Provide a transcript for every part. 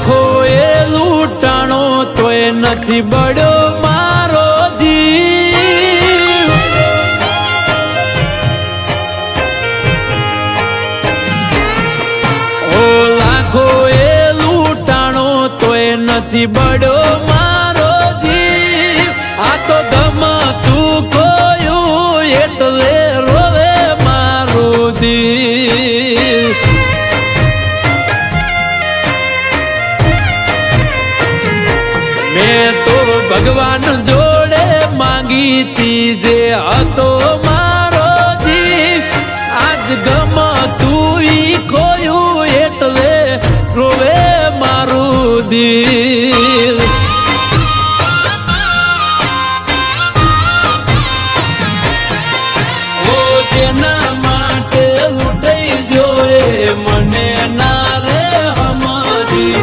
લાખો એ લૂંટાણો તોય નથી બળ્યો મારો જીવ. ઓ લાખો એ લૂંટાણો તોય નથી બળ્યો મારો જીવ. આ તો ગમતું ખોયું એટલે રોવે મારું દિલ. મેં તો ભગવાન જોડે માંગી તી જે હતો મારો જીવ. આજ ગમતું ઈ ખોયું એટલે રોવે મારું દિલ. ઓ જેના માટે લૂંટાઈ જોએ મને ના રે હમજી.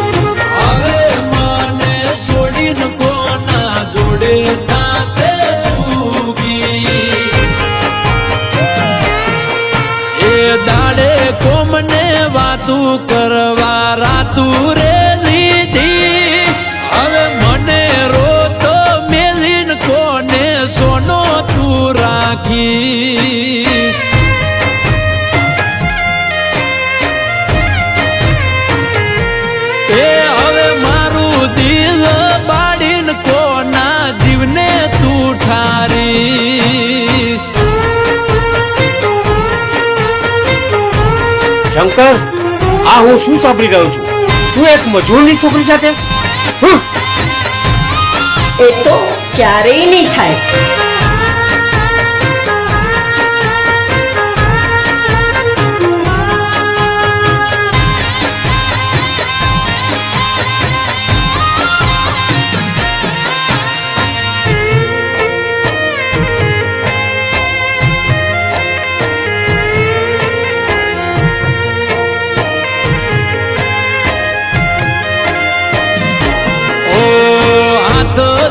હવે મને છોડીને કોના જોડે થાશે સુગી. એ દાડે કોમને વાતું કરવા રાતું રે લીધી. હવે મને રોતો મેલીન કોને સોનો તું રાખી. એ હવે મારું દિલ બાળીને કોના જીવને તું ઠારી. શંકર, આ હું શું સાંભળી રહ્યો છું? તું એક મજૂરની છોકરી સાથે? એ તો ક્યારેય નહીં થાય.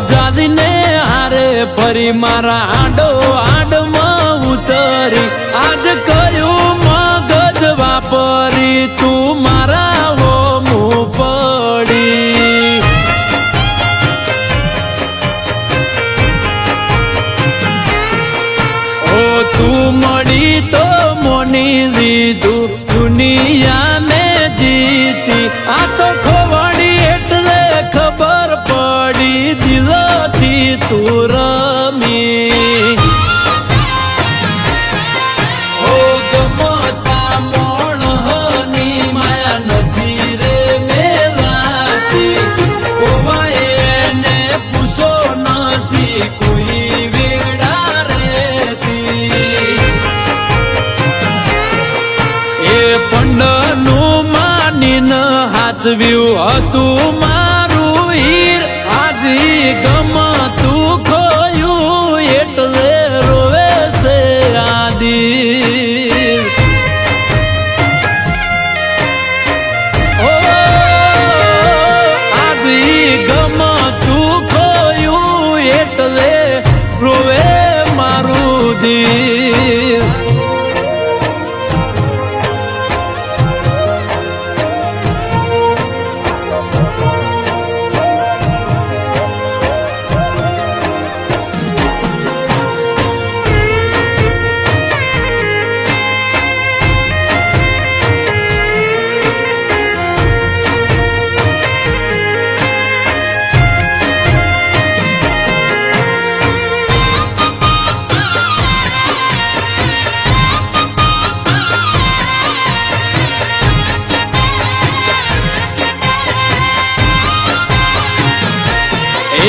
જાદીને હારે ફરી મારા આડો આડમાં ઉતરી. આજ કર્યું મગજ વાપરી તું મારા હોમું પડી. ઓ તું મળી તો મોની લીધું દુનિયાને જીતી. આ તો ખોવાડી એટલે ખબર પડી દિલથી તું રમી. ઓ ગમતા મોણની માયા નથી રે મેલાતી. ખોવાય ને પૂછો નથી કોઈ વેડા રેતી. એ પંડનું માનીને હાચવ્યું હતું મારું હીર. આજી ગમતું ખોયું એટલે રોવે છે આ દિલ. ઓ આજી ગમતું ખોયું એટલે રોવે મારું દિલ.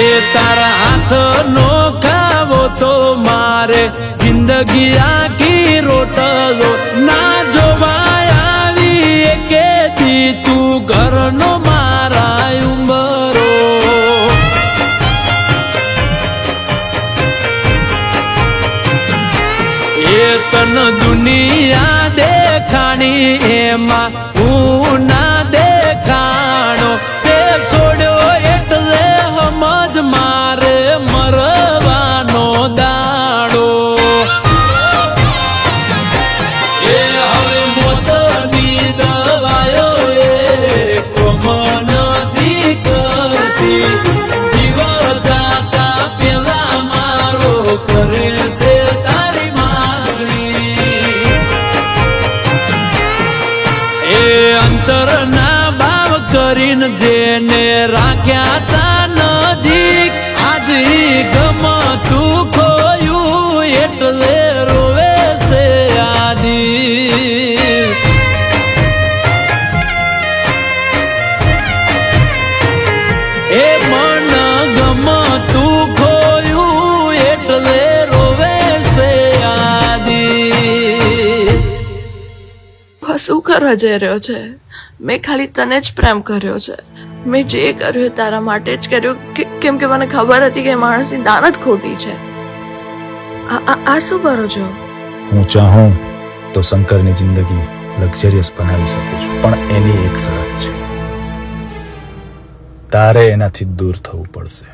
એ તારા હાથ નો ખાવો તો મારે જિંદગી આખી રોટલો ના જોવાય આવી. એકેથી તું ઘરનો મારા ઉંબરો. એ તન દુનિયા દેખાણી એમાં હું ના દેખાણો. તે છોડ્યો એટલે સમજ મારે મરવાનો દાડો. એ હવે અંતરના ભાવ કરીને જેને રાખ્યા તા નજીક આજે ગમતું ખોયું એટલે રોવે છે આદિ એ મન ગમતું ખોયું એટલે રોવે છે આદિ શું કરવા જઈ રહ્યો છે? મેં ખાલી તને જ પ્રેમ કર્યો છે. મેં જે કર્યું એ તારા માટે જ કર્યું કેમ કે મને ખબર હતી કે એ માણસની દાનત ખોટી છે. આ શું કરો છો? હું ચાહું તો શંકરની જિંદગી લક્ઝરિયસ બનાવી શકું છું, પણ એની એક શરત છે. તારે એનાથી દૂર થવું પડશે.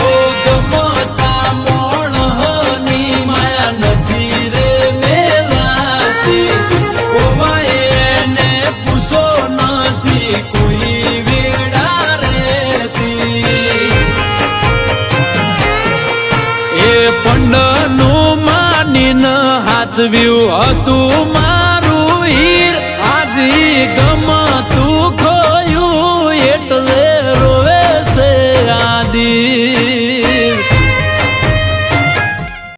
ઓ ગમતા મોણની માયા નથી રે મેલાતી કોવાયને પૂછો નથી કોઈ વેડા રેતી એ પંડનું માનીને હાથવ્યું હતું